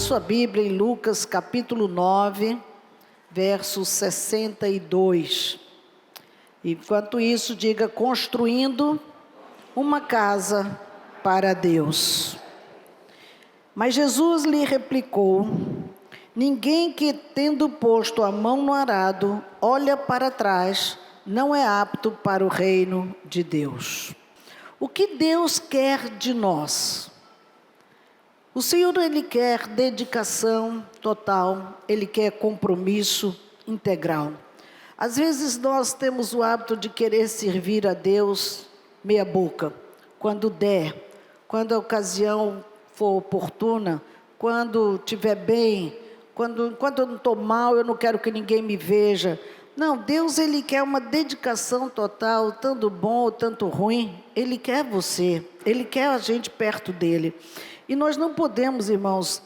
sua Bíblia em Lucas capítulo 9, verso 62. Enquanto isso, diga: construindo uma casa para Deus. Mas Jesus lhe replicou: ninguém que, tendo posto a mão no arado, olha para trás, não é apto para o reino de Deus. O que Deus quer de nós? O Senhor, Ele quer dedicação total, Ele quer compromisso integral. Às vezes nós temos o hábito de querer servir a Deus meia boca, quando der, quando a ocasião for oportuna, quando estiver bem, quando eu não estou mal, eu não quero que ninguém me veja. Não, Deus, Ele quer uma dedicação total, tanto bom ou tanto ruim, Ele quer você, Ele quer a gente perto dEle. E nós não podemos, irmãos,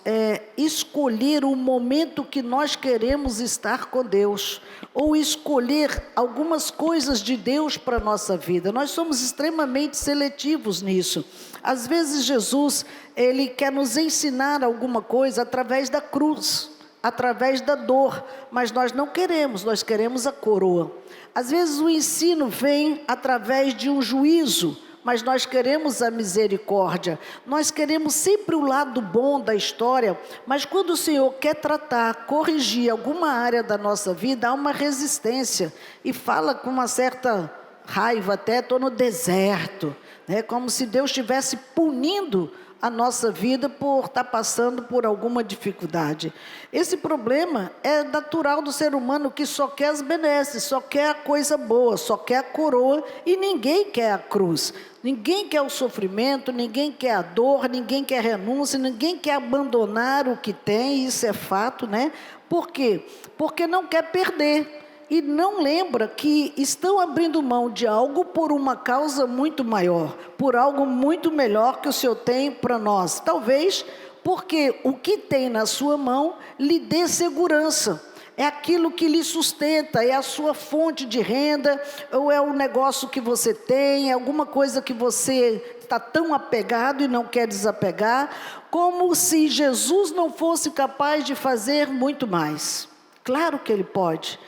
escolher o momento que nós queremos estar com Deus, ou escolher algumas coisas de Deus para a nossa vida. Nós somos extremamente seletivos nisso. Às vezes Jesus, Ele quer nos ensinar alguma coisa através da cruz, através da dor, mas nós não queremos, nós queremos a coroa. Às vezes o ensino vem através de um juízo, mas nós queremos a misericórdia, nós queremos sempre o lado bom da história, mas quando o Senhor quer tratar, corrigir alguma área da nossa vida, há uma resistência, e fala com uma certa raiva, até estou no deserto, né? Como se Deus estivesse punindo a nossa vida por estar passando por alguma dificuldade. Esse problema é natural do ser humano, que só quer as benesses, só quer a coisa boa, só quer a coroa, e ninguém quer a cruz. Ninguém quer o sofrimento, ninguém quer a dor, ninguém quer renúncia, ninguém quer abandonar o que tem, isso é fato, né? Por quê? Porque não quer perder. E não lembra que estão abrindo mão de algo por uma causa muito maior, por algo muito melhor que o Senhor tem para nós. Talvez porque o que tem na sua mão lhe dê segurança. É aquilo que lhe sustenta, é a sua fonte de renda, ou é o negócio que você tem, é alguma coisa que você está tão apegado e não quer desapegar, como se Jesus não fosse capaz de fazer muito mais. Claro que Ele pode.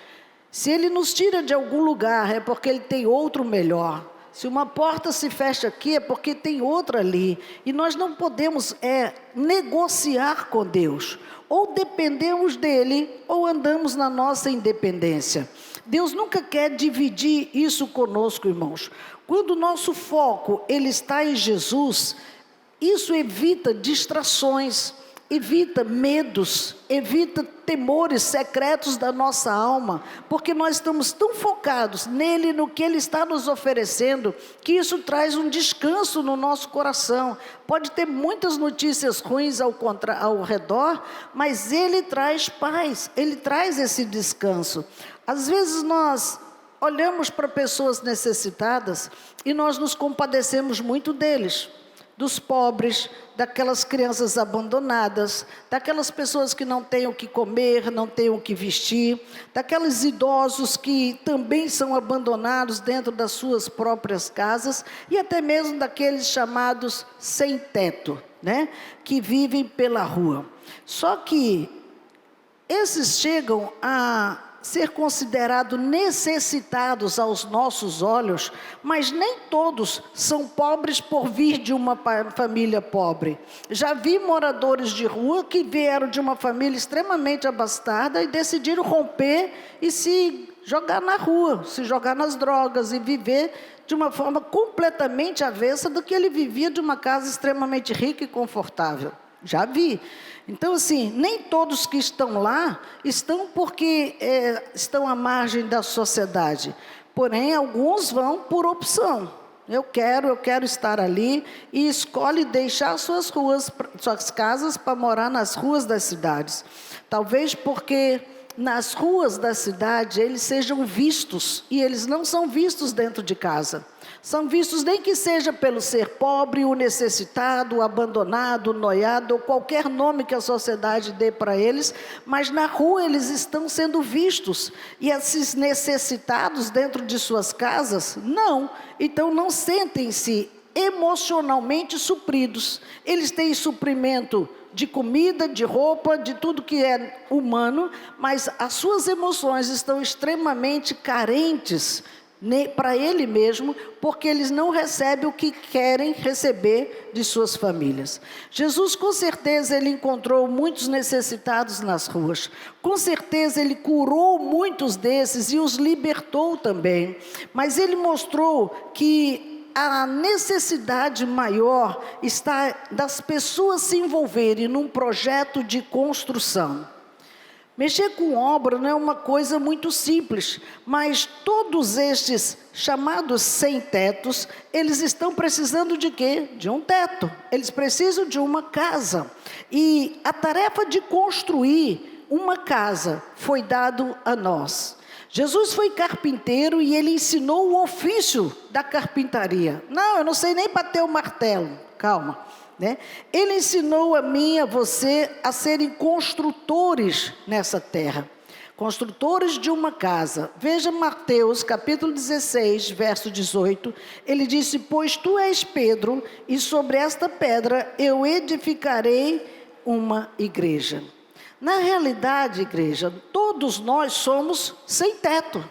Se Ele nos tira de algum lugar, é porque Ele tem outro melhor. Se uma porta se fecha aqui, é porque tem outra ali. E nós não podemos negociar com Deus. Ou dependemos dEle, ou andamos na nossa independência. Deus nunca quer dividir isso conosco, irmãos. Quando o nosso foco ele está em Jesus, isso evita distrações, evita medos, evita temores secretos da nossa alma, porque nós estamos tão focados nele, no que Ele está nos oferecendo, que isso traz um descanso no nosso coração. Pode ter muitas notícias ruins ao redor, mas Ele traz paz, Ele traz esse descanso. Às vezes nós olhamos para pessoas necessitadas e nós nos compadecemos muito deles, dos pobres, daquelas crianças abandonadas, daquelas pessoas que não têm o que comer, não têm o que vestir, daqueles idosos que também são abandonados dentro das suas próprias casas, e até mesmo daqueles chamados sem teto, né? Que vivem pela rua. Só que esses chegam a ser considerados necessitados aos nossos olhos, mas nem todos são pobres por vir de uma família pobre. Já vi moradores de rua que vieram de uma família extremamente abastada e decidiram romper e se jogar na rua, se jogar nas drogas e viver de uma forma completamente avessa do que ele vivia de uma casa extremamente rica e confortável. Já vi. Então, assim, nem todos que estão lá estão porque estão à margem da sociedade. Porém, alguns vão por opção. Eu quero estar ali, e escolhe deixar suas casas para morar nas ruas das cidades. Talvez porque nas ruas da cidade eles sejam vistos, e eles não são vistos dentro de casa. São vistos nem que seja pelo ser pobre, o necessitado, o abandonado, o noiado, ou qualquer nome que a sociedade dê para eles, mas na rua eles estão sendo vistos. E esses necessitados dentro de suas casas, não. Então não sentem-se emocionalmente supridos. Eles têm suprimento de comida, de roupa, de tudo que é humano, mas as suas emoções estão extremamente carentes para ele mesmo, porque eles não recebem o que querem receber de suas famílias. Jesus, com certeza, ele encontrou muitos necessitados nas ruas. Com certeza, ele curou muitos desses e os libertou também. Mas ele mostrou que a necessidade maior está das pessoas se envolverem num projeto de construção. Mexer com obra não é uma coisa muito simples, mas todos estes chamados sem-tetos, eles estão precisando de quê? De um teto. Eles precisam de uma casa. E a tarefa de construir uma casa foi dado a nós. Jesus foi carpinteiro e ele ensinou o ofício da carpintaria. Não, eu não sei nem bater o martelo. Calma. Ele ensinou a mim e a você a serem construtores nessa terra, construtores de uma casa. Veja Mateus capítulo 16, verso 18, ele disse: pois tu és Pedro, e sobre esta pedra eu edificarei uma igreja. Na realidade, igreja, todos nós somos sem teto.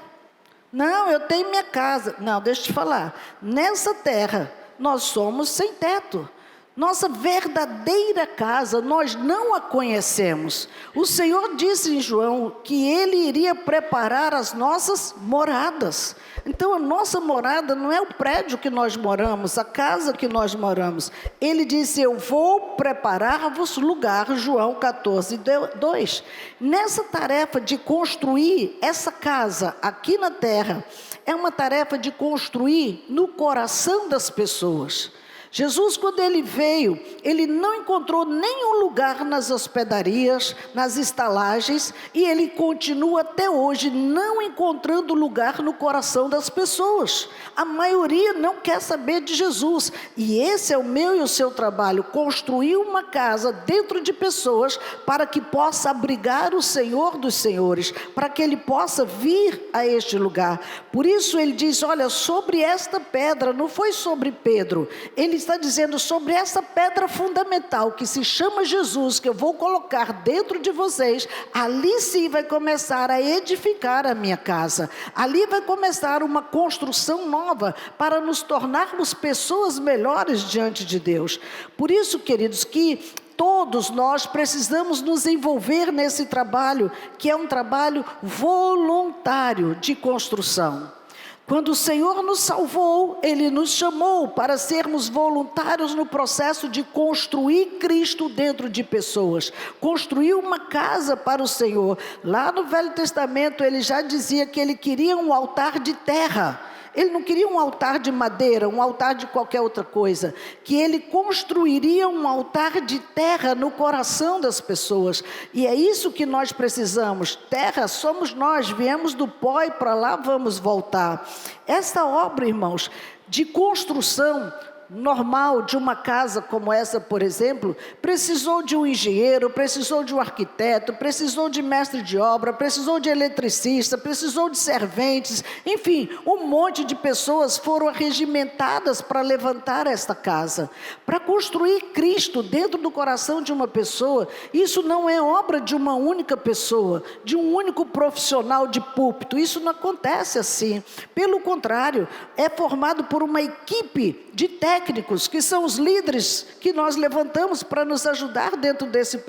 Não, eu tenho minha casa. Não, deixa eu te falar, nessa terra nós somos sem teto. Nossa verdadeira casa, nós não a conhecemos. O Senhor disse em João que Ele iria preparar as nossas moradas. Então a nossa morada não é o prédio que nós moramos, a casa que nós moramos. Ele disse: eu vou preparar-vos lugar, João 14, 2. Nessa tarefa de construir essa casa aqui na terra, é uma tarefa de construir no coração das pessoas. Jesus, quando ele veio, ele não encontrou nenhum lugar nas hospedarias, nas estalagens, e ele continua até hoje não encontrando lugar no coração das pessoas. A maioria não quer saber de Jesus, e esse é o meu e o seu trabalho: construir uma casa dentro de pessoas para que possa abrigar o Senhor dos Senhores, para que ele possa vir a este lugar. Por isso ele diz: olha, sobre esta pedra, não foi sobre Pedro, ele está dizendo sobre essa pedra fundamental que se chama Jesus, que eu vou colocar dentro de vocês. Ali sim vai começar a edificar a minha casa. Ali vai começar uma construção nova para nos tornarmos pessoas melhores diante de Deus. Por isso, queridos, que todos nós precisamos nos envolver nesse trabalho, que é um trabalho voluntário de construção. Quando o Senhor nos salvou, Ele nos chamou para sermos voluntários no processo de construir Cristo dentro de pessoas, construir uma casa para o Senhor. Lá no Velho Testamento, Ele já dizia que Ele queria um altar de terra. Ele não queria um altar de madeira, um altar de qualquer outra coisa, que ele construiria um altar de terra no coração das pessoas. E é isso que nós precisamos. Terra somos nós, viemos do pó e para lá vamos voltar. Essa obra, irmãos, de construção normal de uma casa como essa, por exemplo, precisou de um engenheiro, precisou de um arquiteto, precisou de mestre de obra, precisou de eletricista, precisou de serventes, enfim, um monte de pessoas foram arregimentadas para levantar esta casa. Para construir Cristo dentro do coração de uma pessoa, isso não é obra de uma única pessoa, de um único profissional de púlpito, isso não acontece assim. Pelo contrário, é formado por uma equipe de técnicos, que são os líderes que nós levantamos para nos ajudar dentro desse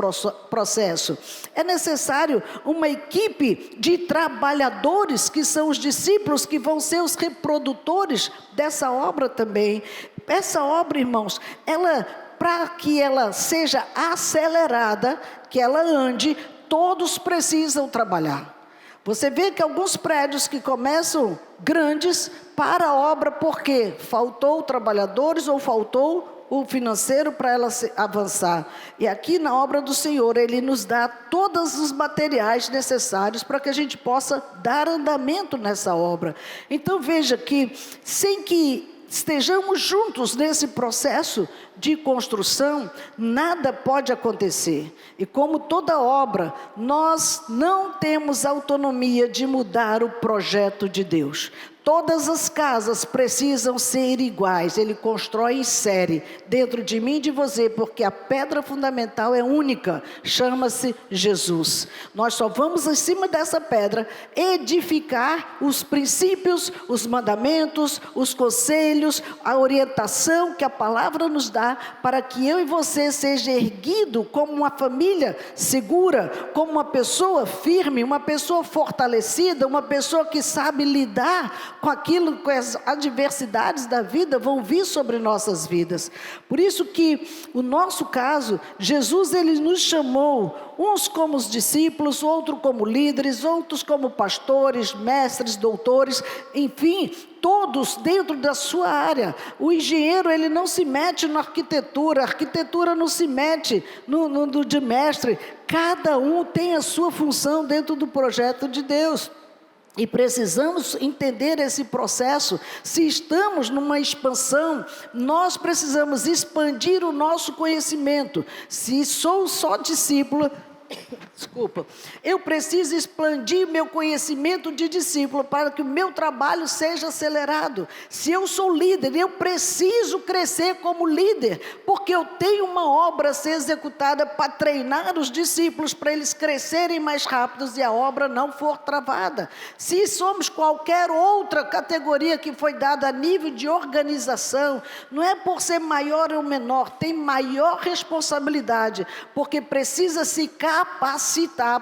processo. É necessário uma equipe de trabalhadores, que são os discípulos, que vão ser os reprodutores dessa obra também. Essa obra, irmãos, para que ela seja acelerada, que ela ande, todos precisam trabalhar. Você vê que alguns prédios que começam grandes para a obra, porque faltou trabalhadores ou faltou o financeiro para ela avançar. E aqui na obra do Senhor, Ele nos dá todos os materiais necessários para que a gente possa dar andamento nessa obra. Então veja que, sem que estejamos juntos nesse processo de construção, nada pode acontecer. E como toda obra, nós não temos autonomia de mudar o projeto de Deus. Todas as casas precisam ser iguais. Ele constrói em série, dentro de mim e de você, porque a pedra fundamental é única, chama-se Jesus. Nós só vamos em cima dessa pedra edificar os princípios, os mandamentos, os conselhos, a orientação que a palavra nos dá, para que eu e você seja erguido como uma família segura, como uma pessoa firme, uma pessoa fortalecida, uma pessoa que sabe lidar com aquilo, com as adversidades da vida vão vir sobre nossas vidas. Por isso que o nosso caso, Jesus ele nos chamou, uns como os discípulos, outros como líderes, outros como pastores, mestres, doutores, enfim, todos dentro da sua área. O engenheiro ele não se mete na arquitetura, a arquitetura não se mete no de mestre. Cada um tem a sua função dentro do projeto de Deus. E precisamos entender esse processo. Se estamos numa expansão, nós precisamos expandir o nosso conhecimento. Se sou só discípula, desculpa, eu preciso expandir meu conhecimento de discípulo para que o meu trabalho seja acelerado. Se eu sou líder, eu preciso crescer como líder, porque eu tenho uma obra a ser executada para treinar os discípulos, para eles crescerem mais rápidos e a obra não for travada. Se somos qualquer outra categoria que foi dada a nível de organização, não é por ser maior ou menor, tem maior responsabilidade, porque precisa se capacitar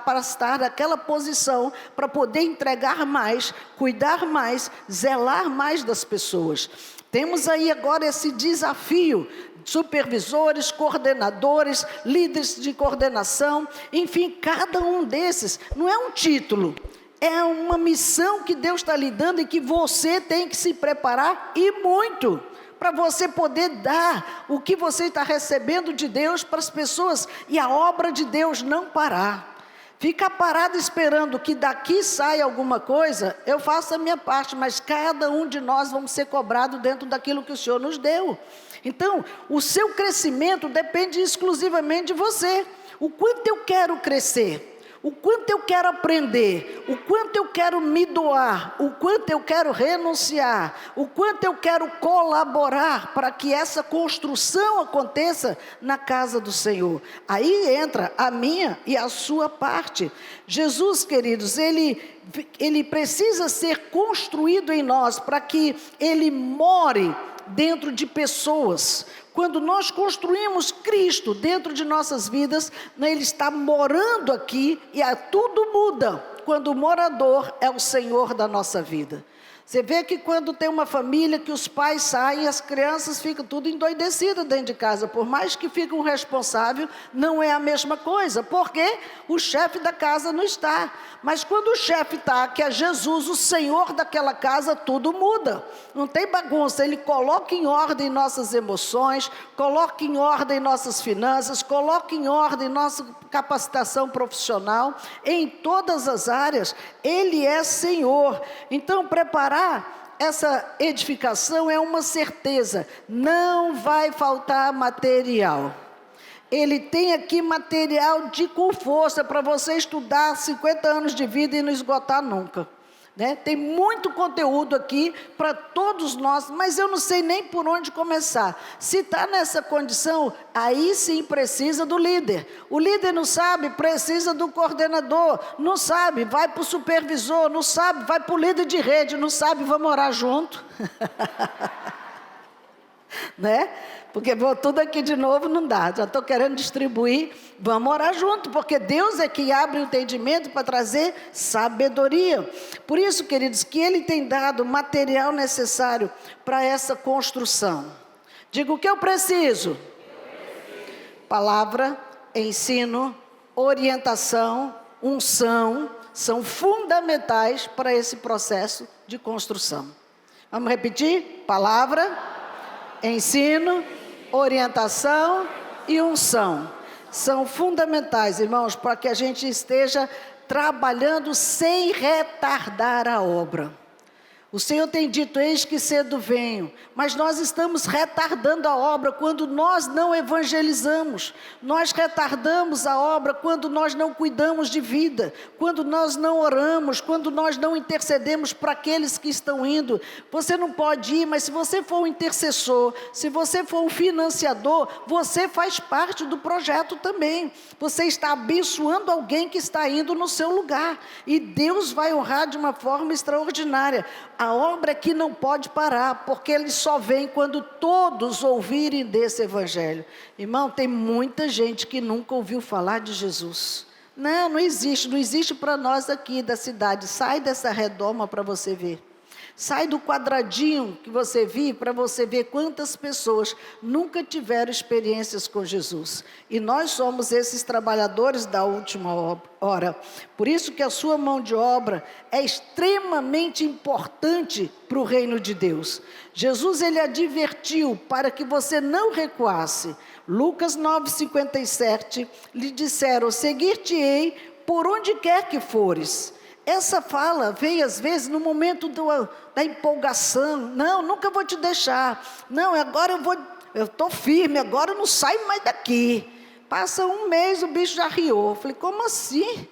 para estar naquela posição, para poder entregar mais, cuidar mais, zelar mais das pessoas. Temos aí agora esse desafio, supervisores, coordenadores, líderes de coordenação, enfim, cada um desses, não é um título, é uma missão que Deus está lhe dando e que você tem que se preparar e muito, para você poder dar o que você está recebendo de Deus para as pessoas e a obra de Deus não parar. Ficar parado esperando que daqui saia alguma coisa, eu faço a minha parte, mas cada um de nós vamos ser cobrados dentro daquilo que o Senhor nos deu. Então, o seu crescimento depende exclusivamente de você. O quanto eu quero crescer, o quanto eu quero aprender, o quanto eu quero me doar, o quanto eu quero renunciar, o quanto eu quero colaborar para que essa construção aconteça na casa do Senhor. Aí entra a minha e a sua parte. Jesus, queridos, ele precisa ser construído em nós para que ele more dentro de pessoas. Quando nós construímos Cristo dentro de nossas vidas, Ele está morando aqui e tudo muda quando o morador é o Senhor da nossa vida. Você vê que quando tem uma família que os pais saem, as crianças ficam tudo endoidecidas dentro de casa. Por mais que fique um responsável, não é a mesma coisa. Porque o chefe da casa não está. Mas quando o chefe está, que é Jesus, o Senhor daquela casa, tudo muda. Não tem bagunça. Ele coloca em ordem nossas emoções, coloca em ordem nossas finanças, coloca em ordem nossa capacitação profissional. Em todas as áreas, Ele é Senhor. Então, preparar essa edificação é uma certeza, não vai faltar material. Ele tem aqui material com força para você estudar 50 anos de vida e não esgotar nunca. Né? Tem muito conteúdo aqui para todos nós, mas eu não sei nem por onde começar. Se está nessa condição, aí sim precisa do líder. O líder não sabe, precisa do coordenador. Não sabe, vai para o supervisor. Não sabe, vai para o líder de rede. Não sabe, vamos orar junto. Né? Porque vou tudo aqui de novo, não dá. Já estou querendo distribuir. Vamos orar junto, porque Deus é que abre o entendimento para trazer sabedoria. Por isso, queridos, que Ele tem dado o material necessário para essa construção. Diga o que eu preciso. Palavra, ensino, orientação, unção, são fundamentais para esse processo de construção. Vamos repetir? Palavra, ensino, orientação e unção. São fundamentais, irmãos, para que a gente esteja trabalhando sem retardar a obra. O Senhor tem dito, eis que cedo venho, mas nós estamos retardando a obra quando nós não evangelizamos. Nós retardamos a obra quando nós não cuidamos de vida, quando nós não oramos, quando nós não intercedemos para aqueles que estão indo. Você não pode ir, mas se você for um intercessor, se você for um financiador, você faz parte do projeto também. Você está abençoando alguém que está indo no seu lugar, e Deus vai honrar de uma forma extraordinária. A obra aqui não pode parar, porque ele só vem quando todos ouvirem desse evangelho. Irmão, tem muita gente que nunca ouviu falar de Jesus. Não existe para nós aqui da cidade. Sai dessa redoma para você ver. Sai do quadradinho que você vive para você ver quantas pessoas nunca tiveram experiências com Jesus. E nós somos esses trabalhadores da última hora. Por isso que a sua mão de obra é extremamente importante para o reino de Deus. Jesus, ele advertiu para que você não recuasse. Lucas 9,57, lhe disseram, seguir-te-ei por onde quer que fores. Essa fala veio às vezes no momento da empolgação. Não, nunca vou te deixar. Não, agora eu estou firme, agora eu não saio mais daqui. Passa um mês, o bicho já riou. Falei, como assim?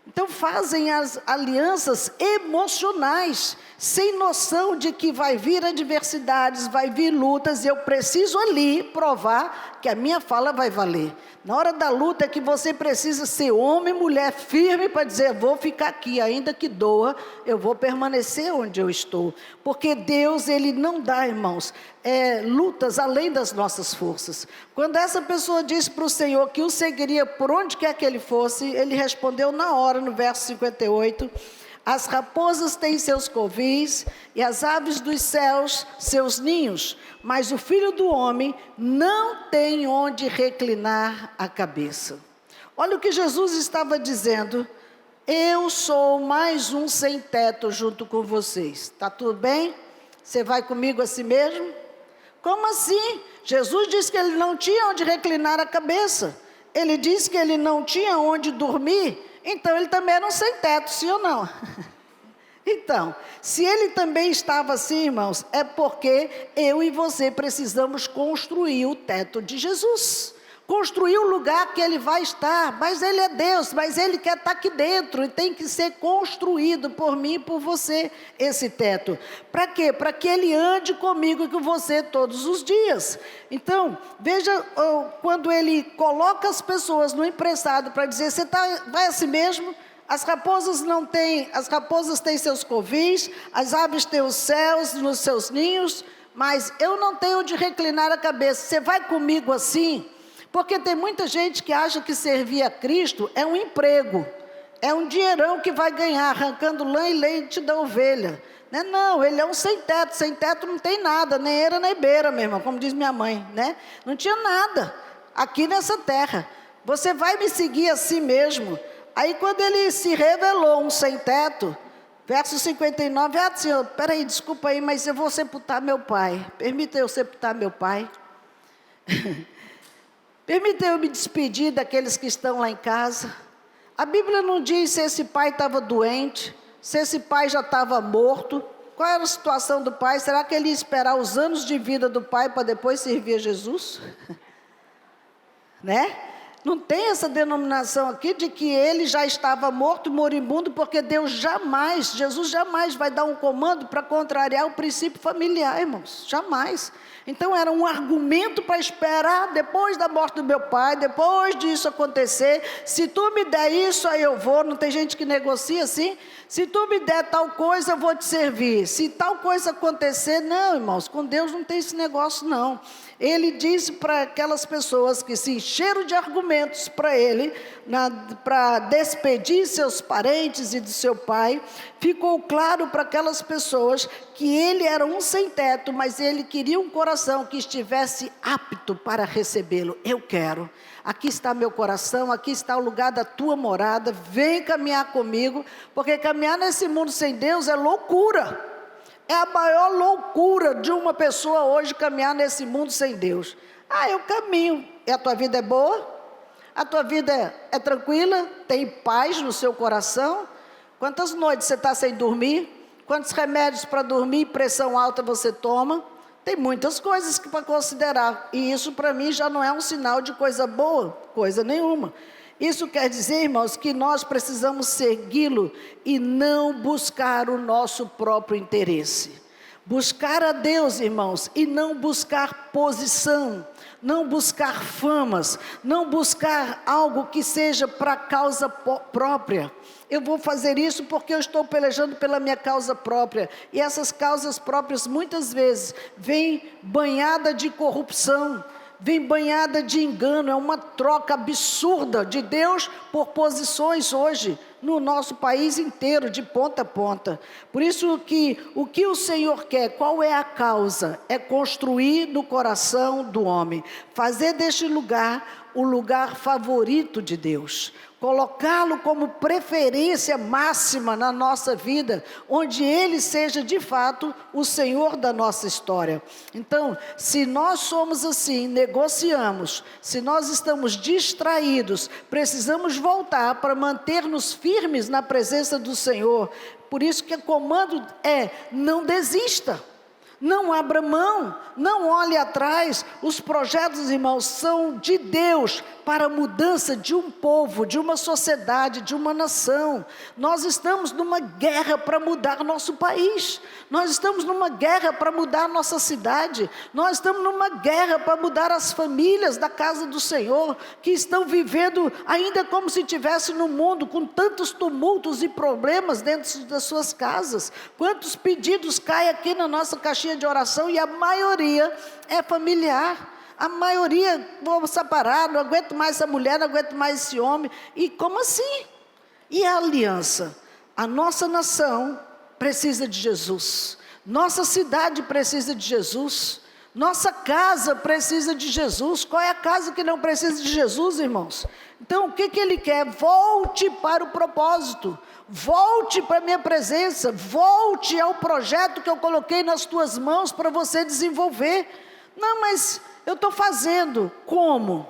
Então fazem as alianças emocionais, sem noção de que vai vir adversidades, vai vir lutas, e eu preciso ali provar que a minha fala vai valer. Na hora da luta é que você precisa ser homem e mulher firme para dizer, vou ficar aqui, ainda que doa, eu vou permanecer onde eu estou. Porque Deus, ele não dá, irmãos, lutas além das nossas forças. Quando essa pessoa disse para o Senhor que o seguiria por onde quer que ele fosse, ele respondeu na hora, no verso 58, as raposas têm seus covis e as aves dos céus seus ninhos, mas o Filho do Homem não tem onde reclinar a cabeça. Olha o que Jesus estava dizendo, eu sou mais um sem teto junto com vocês. Está tudo bem? Você vai comigo assim mesmo? Como assim? Jesus disse que ele não tinha onde reclinar a cabeça. Ele disse que ele não tinha onde dormir. Então ele também era um sem teto, sim ou não? Então, se ele também estava assim, irmãos, é porque eu e você precisamos construir o teto de Jesus. Construir o lugar que ele vai estar, mas ele é Deus, mas ele quer estar aqui dentro, e tem que ser construído por mim e por você, esse teto. Para quê? Para que ele ande comigo e com você todos os dias. Então, veja, quando ele coloca as pessoas no emprestado para dizer, você vai assim mesmo? As raposas têm seus covis, as aves têm os céus nos seus ninhos, mas eu não tenho onde reclinar a cabeça, você vai comigo assim? Porque tem muita gente que acha que servir a Cristo é um emprego, é um dinheirão que vai ganhar, arrancando lã e leite da ovelha. Não, ele é um sem teto não tem nada, nem era nem beira, meu irmão, como diz minha mãe, né? Não tinha nada aqui nessa terra. Você vai me seguir assim mesmo? Aí quando ele se revelou um sem teto, verso 59, Senhor, peraí, desculpa aí, mas eu vou sepultar meu pai, permita eu sepultar meu pai. Permita eu me despedir daqueles que estão lá em casa. A Bíblia não diz se esse pai estava doente, se esse pai já estava morto. Qual era a situação do pai? Será que ele ia esperar os anos de vida do pai para depois servir a Jesus? Né? Não tem essa denominação aqui de que ele já estava morto, moribundo, porque Jesus jamais vai dar um comando para contrariar o princípio familiar, irmãos, jamais. Então era um argumento para esperar depois da morte do meu pai, depois disso acontecer, se tu me der isso, aí eu vou. Não tem gente que negocia assim? Se tu me der tal coisa, eu vou te servir. Se tal coisa acontecer, não, irmãos, com Deus não tem esse negócio não. Ele disse para aquelas pessoas que se encheram de argumentos para ele, para despedir seus parentes e de seu pai, ficou claro para aquelas pessoas que ele era um sem teto, mas ele queria um coração que estivesse apto para recebê-lo. Eu quero. Aqui está meu coração, aqui está o lugar da tua morada, vem caminhar comigo, porque caminhar nesse mundo sem Deus é loucura. É a maior loucura de uma pessoa hoje caminhar nesse mundo sem Deus. Eu caminho. E a tua vida é boa? A tua vida é tranquila? Tem paz no seu coração? Quantas noites você está sem dormir? Quantos remédios para dormir, pressão alta você toma? Tem muitas coisas para considerar. E isso para mim já não é um sinal de coisa boa, coisa nenhuma. Isso quer dizer, irmãos, que nós precisamos segui-lo e não buscar o nosso próprio interesse. Buscar a Deus, irmãos, e não buscar posição, não buscar famas, não buscar algo que seja para causa própria. Eu vou fazer isso porque eu estou pelejando pela minha causa própria. E essas causas próprias muitas vezes vêm banhada de corrupção, vem banhada de engano. É uma troca absurda de Deus por posições hoje no nosso país inteiro, de ponta a ponta. Por isso que o que o Senhor quer, qual é a causa? É construir no coração do homem, fazer deste lugar o lugar favorito de Deus, colocá-lo como preferência máxima na nossa vida, onde Ele seja de fato o Senhor da nossa história. Então, se nós somos assim, negociamos, se nós estamos distraídos, precisamos voltar para manter-nos firmes na presença do Senhor. Por isso que o comando é: não desista. Não abra mão, não olhe atrás. Os projetos, irmãos, são de Deus para a mudança de um povo, de uma sociedade, de uma nação. Nós estamos numa guerra para mudar nosso país. Nós estamos numa guerra para mudar nossa cidade. Nós estamos numa guerra para mudar as famílias da casa do Senhor, que estão vivendo ainda como se estivesse no mundo, com tantos tumultos e problemas dentro das suas casas. Quantos pedidos caem aqui na nossa caixinha de oração e a maioria é familiar. A maioria, vou separar, não aguento mais essa mulher, não aguento mais esse homem. E como assim? E a aliança? A nossa nação precisa de Jesus. Nossa cidade precisa de Jesus. Nossa casa precisa de Jesus. Qual é a casa que não precisa de Jesus, irmãos? Então, o que Ele quer? Volte para o propósito. Volte para a minha presença. Volte ao projeto que eu coloquei nas tuas mãos para você desenvolver. Não, mas eu estou fazendo. Como?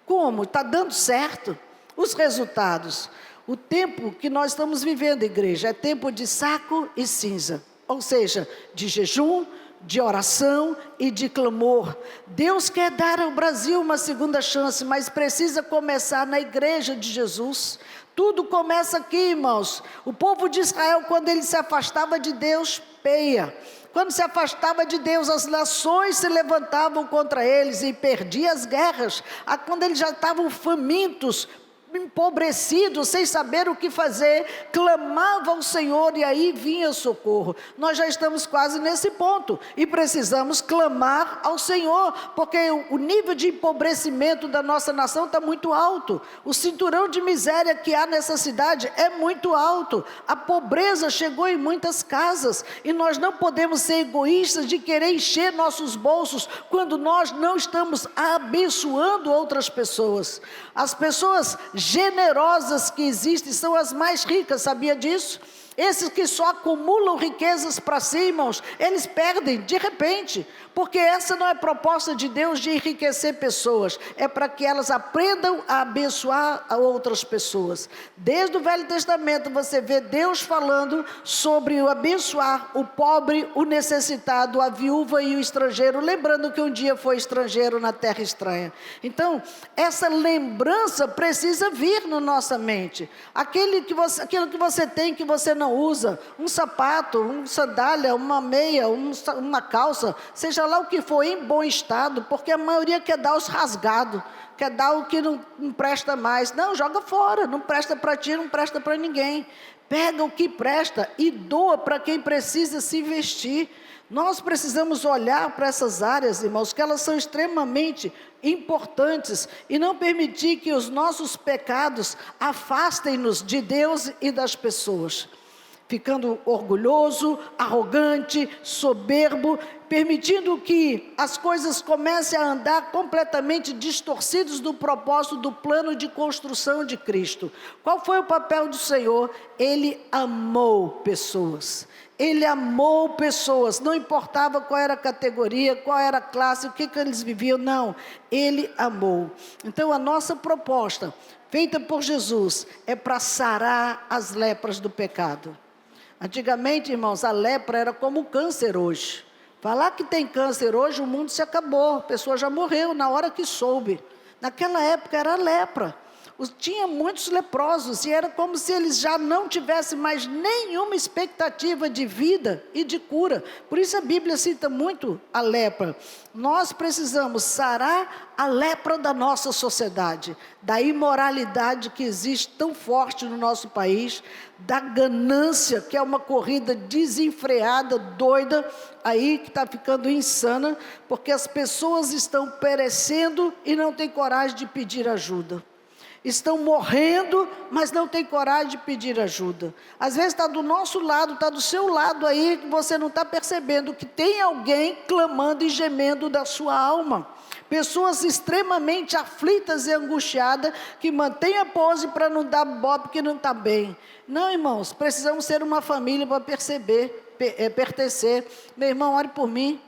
Como? Está dando certo? Os resultados. O tempo que nós estamos vivendo, igreja, é tempo de saco e cinza. Ou seja, de jejum, de oração e de clamor. Deus quer dar ao Brasil uma segunda chance, mas precisa começar na igreja de Jesus. Tudo começa aqui, irmãos. O povo de Israel, quando ele se afastava de Deus, peia. Quando se afastava de Deus, as nações se levantavam contra eles e perdiam as guerras. Quando eles já estavam famintos, empobrecidos, sem saber o que fazer, clamavam ao Senhor e aí vinha socorro. Nós já estamos quase nesse ponto e precisamos clamar ao Senhor, porque o nível de empobrecimento da nossa nação está muito alto. O cinturão de miséria que há nessa cidade é muito alto. A pobreza chegou em muitas casas e nós não podemos ser egoístas de querer encher nossos bolsos quando nós não estamos abençoando outras pessoas. As pessoas generosas que existem são as mais ricas, sabia disso? Esses que só acumulam riquezas para si, irmãos, eles perdem de repente, porque essa não é proposta de Deus de enriquecer pessoas, é para que elas aprendam a abençoar a outras pessoas. Desde o Velho Testamento você vê Deus falando sobre o abençoar o pobre, o necessitado, a viúva e o estrangeiro, lembrando que um dia foi estrangeiro na terra estranha. Então, essa lembrança precisa vir na nossa mente. Aquilo que você tem que você não usa, um sapato, uma sandália, uma meia, uma calça, seja lá o que for, em bom estado, porque a maioria quer dar os rasgados, quer dar o que não presta mais. Não, joga fora, não presta para ti, não presta para ninguém. Pega o que presta e doa para quem precisa se vestir. Nós precisamos olhar para essas áreas, irmãos, que elas são extremamente importantes e não permitir que os nossos pecados afastem-nos de Deus e das pessoas. Ficando orgulhoso, arrogante, soberbo, permitindo que as coisas comecem a andar completamente distorcidas do propósito do plano de construção de Cristo. Qual foi o papel do Senhor? Ele amou pessoas. Ele amou pessoas, não importava qual era a categoria, qual era a classe, o que eles viviam, não. Ele amou. Então a nossa proposta, feita por Jesus, é para sarar as lepras do pecado. Antigamente, irmãos, a lepra era como o câncer hoje. Falar que tem câncer hoje, o mundo se acabou, a pessoa já morreu na hora que soube. Naquela época era a lepra. Tinha muitos leprosos e era como se eles já não tivessem mais nenhuma expectativa de vida e de cura. Por isso a Bíblia cita muito a lepra. Nós precisamos sarar a lepra da nossa sociedade, da imoralidade que existe tão forte no nosso país, da ganância, que é uma corrida desenfreada, doida, aí que está ficando insana, porque as pessoas estão perecendo e não têm coragem de pedir ajuda. Estão morrendo, mas não tem coragem de pedir ajuda. Às vezes está do nosso lado, está do seu lado aí, que você não está percebendo que tem alguém clamando e gemendo da sua alma. Pessoas extremamente aflitas e angustiadas, que mantêm a pose para não dar bobe que não está bem. Não, irmãos, precisamos ser uma família para pertencer. Meu irmão, ore por mim.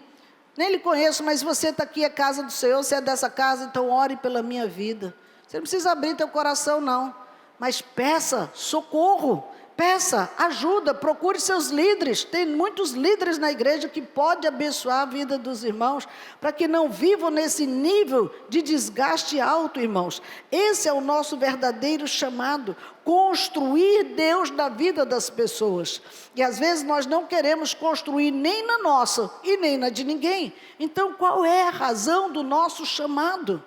Nem lhe conheço, mas você está aqui, é casa do Senhor, você é dessa casa, então ore pela minha vida. Você não precisa abrir teu coração não, mas peça socorro, peça ajuda, procure seus líderes. Tem muitos líderes na igreja que podem abençoar a vida dos irmãos, para que não vivam nesse nível de desgaste alto, irmãos. Esse é o nosso verdadeiro chamado, construir Deus na vida das pessoas. E às vezes nós não queremos construir nem na nossa e nem na de ninguém. Então qual é a razão do nosso chamado?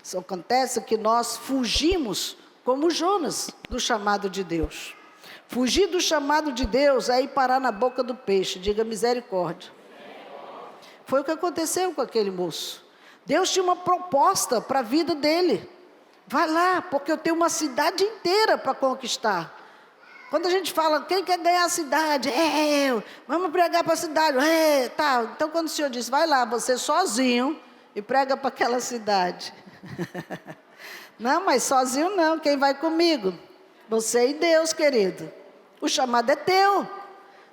Isso acontece que nós fugimos, como Jonas, do chamado de Deus. Fugir do chamado de Deus é ir parar na boca do peixe, diga misericórdia. Foi o que aconteceu com aquele moço. Deus tinha uma proposta para a vida dele. Vai lá, porque eu tenho uma cidade inteira para conquistar. Quando a gente fala, quem quer ganhar a cidade? É eu. Vamos pregar para a cidade. Tá. Então quando o Senhor diz, vai lá, você sozinho, e prega para aquela cidade. Não, mas sozinho não, quem vai comigo? Você e Deus, querido. O chamado é teu.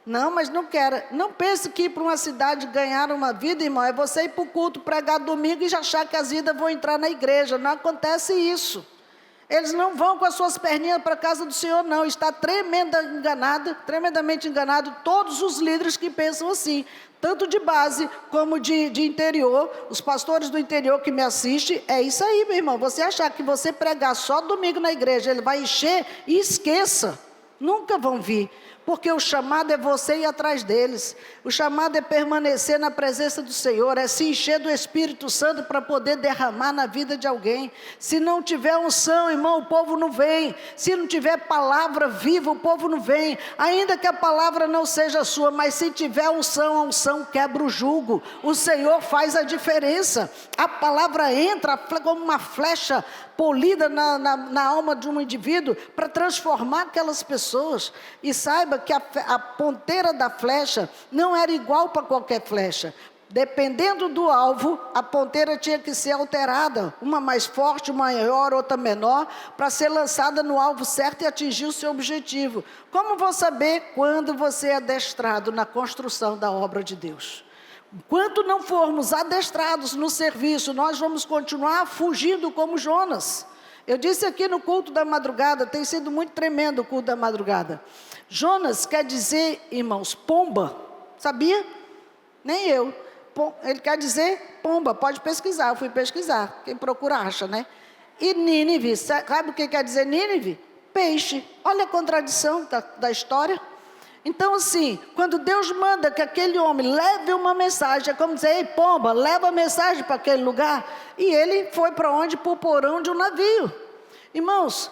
Não, mas não quero. Não pense que ir para uma cidade ganhar uma vida, irmão, é você ir para o culto, pregar domingo e já achar que as vidas vão entrar na igreja. Não acontece isso. Eles não vão com as suas perninhas para a casa do Senhor, não. Está tremendamente enganado todos os líderes que pensam assim. Tanto de base como de interior. Os pastores do interior que me assistem, é isso aí, meu irmão. Você achar que você pregar só domingo na igreja, ele vai encher e esqueça. Nunca vão vir. Porque o chamado é você ir atrás deles. O chamado é permanecer na presença do Senhor, é se encher do Espírito Santo para poder derramar na vida de alguém. Se não tiver unção, irmão, o povo não vem. Se não tiver palavra viva, o povo não vem. Ainda que a palavra não seja sua, mas se tiver unção, a unção quebra o jugo. O Senhor faz a diferença. A palavra entra como uma flecha polida na alma de um indivíduo para transformar aquelas pessoas. E saiba que a ponteira da flecha não era igual para qualquer flecha. Dependendo do alvo, a ponteira tinha que ser alterada, uma mais forte, uma maior, outra menor, para ser lançada no alvo certo e atingir o seu objetivo. Como vou saber quando você é adestrado na construção da obra de Deus? Enquanto não formos adestrados no serviço, nós vamos continuar fugindo como Jonas. Eu disse aqui no culto da madrugada, tem sido muito tremendo o culto da madrugada. Jonas quer dizer, irmãos, pomba, sabia? Nem eu. Ele quer dizer pomba, pode pesquisar, eu fui pesquisar, quem procura acha, né? E Nínive, sabe o que quer dizer Nínive? Peixe. Olha a contradição da história. Então assim, quando Deus manda que aquele homem leve uma mensagem, é como dizer, ei pomba, leva a mensagem para aquele lugar. E ele foi para onde? Para o porão de um navio. Irmãos,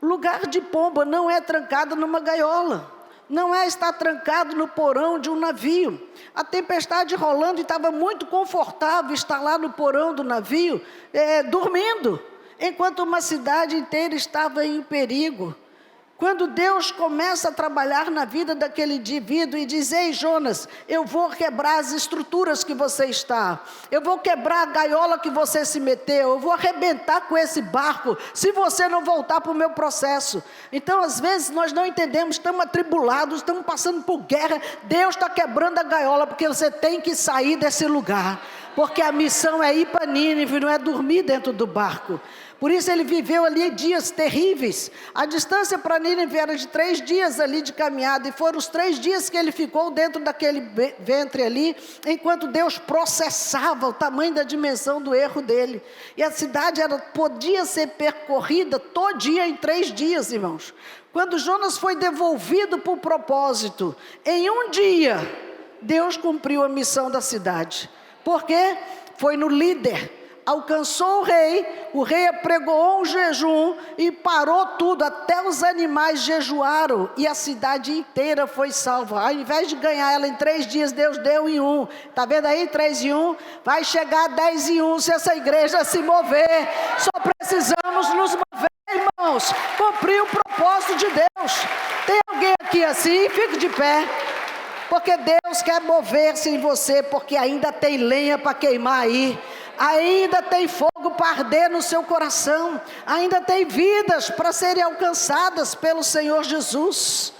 lugar de pomba não é trancado numa gaiola. Não é estar trancado no porão de um navio. A tempestade rolando e estava muito confortável estar lá no porão do navio, dormindo, enquanto uma cidade inteira estava em perigo. Quando Deus começa a trabalhar na vida daquele indivíduo e diz, ei Jonas, eu vou quebrar as estruturas que você está, eu vou quebrar a gaiola que você se meteu, eu vou arrebentar com esse barco, se você não voltar para o meu processo. Então às vezes nós não entendemos, estamos atribulados, estamos passando por guerra, Deus está quebrando a gaiola, porque você tem que sair desse lugar, porque a missão é ir para Nínive, não é dormir dentro do barco. Por isso ele viveu ali dias terríveis. A distância para Nínive era de 3 dias ali de caminhada. E foram os 3 dias que ele ficou dentro daquele ventre ali, enquanto Deus processava o tamanho da dimensão do erro dele. E a cidade podia ser percorrida todinha em 3 dias, irmãos. Quando Jonas foi devolvido para o propósito, em um dia, Deus cumpriu a missão da cidade. Por quê? Foi no líder. Alcançou o rei apregoou um jejum e parou tudo, até os animais jejuaram e a cidade inteira foi salva. Ao invés de ganhar ela em 3 dias, Deus deu em 1. Está vendo aí? 3 em 1, vai chegar a 10 em 1 se essa igreja se mover. Só precisamos nos mover, irmãos, cumprir o propósito de Deus. Tem alguém aqui assim? Fique de pé. Porque Deus quer mover-se em você, porque ainda tem lenha para queimar aí. Ainda tem fogo para arder no seu coração. Ainda tem vidas para serem alcançadas pelo Senhor Jesus.